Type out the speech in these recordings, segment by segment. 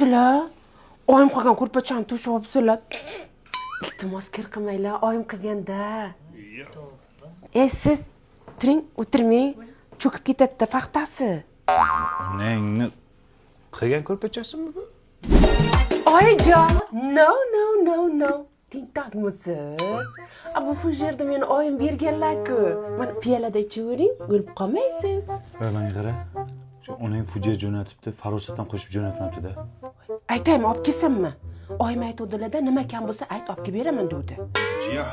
sizlar oyim qilgan ko'rpachani to'shib olibsizlar. Iltimos kir qilmanglar, oyim qilganda. Siz turing, o'tirmang. Cho'kib ketadi paxtasi. Onangni qilgan ko'rpachasimi bu? Oyijon, no. Tintakmisiz? Bu fujerda meni oyim berganlar-ku. Mana piyolada ichivering, o'lib qolmaysiz. Mana qara. Shu onang fujia jo'natibdi, farosatdan qo'shib jo'natmabdi-da. Aytaymi, olib kelsammi? Oyim aytuvdilar-da, nima kam bo'lsa ayt, olib kelib beraman dedi. Jiya,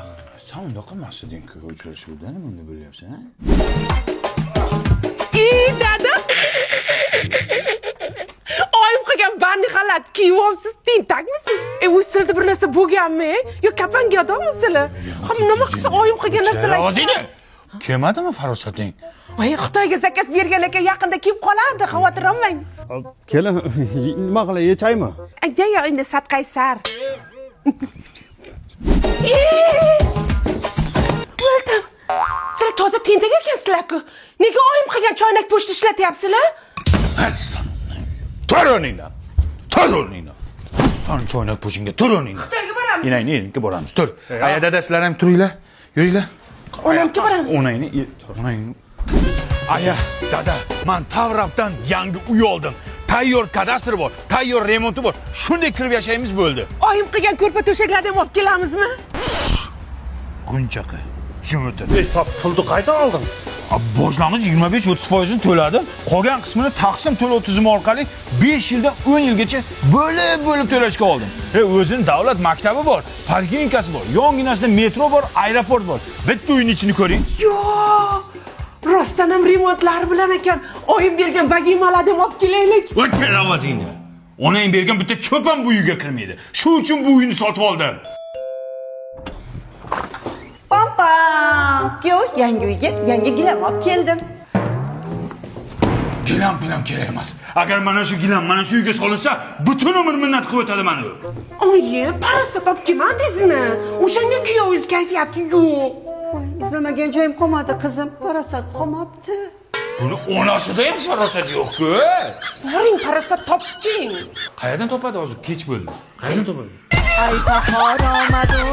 sen unda qilmasding-ku, uchrashuvda nima uni bo'lyapsan, ha? Dada. Oyim qilgan bandi xalat kiyibsiz, tentakmisiz? Usulda bir narsa bo'lganmi? Yo kapanga odammisizlar? Nima qilsa oyim qilgan narsalar. O'zingni. Kelmadimi farosating? Voy, Xitoyga zakaz bergan ekan, yaqinda kelib qoladi, xavotir olmang. Kelin, nima qilay, yechaymi? Yo, endi satqaysar. Bo'ldim. Sizlar toza tentak ekansizlar-ku. Nega oyim qilgan choynak po'shti ishlatyapsizlar? Tur o'rningdan. Sen choynak po'shingga tur o'rningdan. Xitoyga boramiz. Inangni boramiz. Tur. Aya dadasilar ham turinglar. Yuringlar. Onamga boramiz. Onangni. Aya, dada, men Tavrabdan yangi uy oldim. Tayyor kadastr bor, tayyor remonti bor. Shunday kirib yashaymiz bo'ldi. Oyim qilgan ko'rpa to'shaklarni ham olib kelamizmi? Gunchaqi. Jim o'tir. Hisob pulni qayerdan olding? Boshlang'ich 25-30% to'ladim. Qolgan qismini taqsim to'lov tizimi orqali 5 yildan 10 yilgacha bo'lib to'lashga oldim. O'zining davlat maktabi bor, poliklinikasi bor, yonginasida metro bor, aeroport bor. Bitta uyning ichini ko'ring. Yo! Rostdan ham remontlar bilan ekan. Oyim bergan vagimalarni ham olib kelaylik. O'chir ovozingni. Onang bergan bitta cho'pan bu uyga kirmaydi. Shu uchun bu uyni sotib oldim. Pam, yo, yangi uyga yangi gilam olib keldim. Gilam bilan kerak emas. Agar mana shu gilam mana shu uyga solinsa, butun umr minnat qilib o'tadi meni. Oyi, parasot olib kelmadingizmi? O'shanga kuyovingiz kayfiyati yo'q. Voy, izlamagan joyim qolmadi qizim. Parasat qolmabdi. Buni onasida ham farosat yo'q-ku. Boring, parasot toping. Qayerdan topadi hozir? Kech bo'ldi. Qayerdan topadi? Ay, bahor omadim.